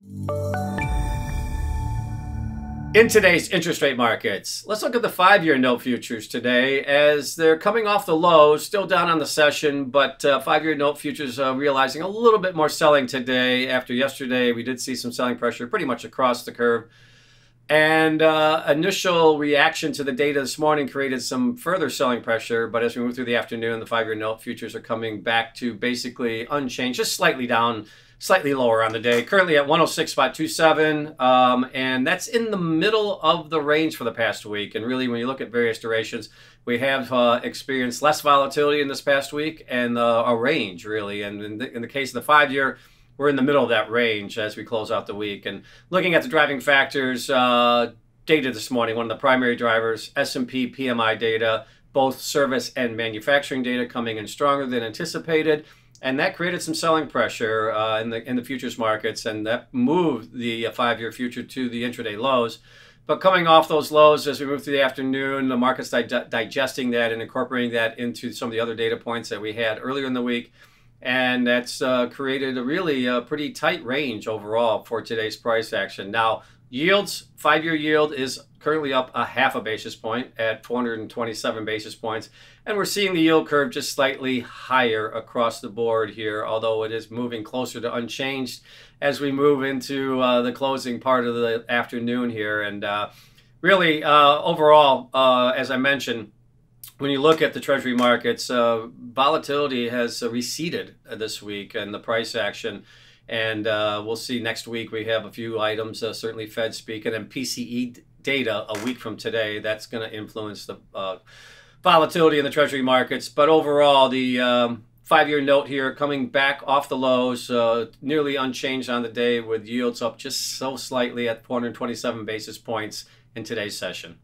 In today's interest rate markets, let's look at the 5-year note futures today as they're coming off the lows, still down on the session, but 5-year note futures realizing a little bit more selling today. After yesterday, we did see some selling pressure pretty much across the curve. And initial reaction to the data this morning created some further selling pressure, but as we move through the afternoon, the 5-year note futures are coming back to basically unchanged, just slightly down, slightly lower on the day. Currently at 106.27, and that's in the middle of the range for the past week. And really, when you look at various durations, we have experienced less volatility in this past week and a range, really. And in the case of the 5-year, we're in the middle of that range as we close out the week. And looking at the driving factors, data this morning, one of the primary drivers, S&P PMI data, both service and manufacturing data coming in stronger than anticipated. And that created some selling pressure in the futures markets, and that moved the 5-year future to the intraday lows. But coming off those lows as we move through the afternoon, the market's digesting that and incorporating that into some of the other data points that we had earlier in the week. And that's created a really pretty tight range overall for today's price action. Now, yields, 5-year yield is currently up a half a basis point at 427 basis points. And we're seeing the yield curve just slightly higher across the board here, although it is moving closer to unchanged as we move into the closing part of the afternoon here. And really, overall, as I mentioned, when you look at the Treasury markets, volatility has receded this week and the price action. And we'll see next week. We have a few items, certainly Fed speak, and then PCE data a week from today. That's going to influence the volatility in the Treasury markets. But overall, the 5-year note here coming back off the lows, nearly unchanged on the day with yields up just so slightly at 427 basis points in today's session.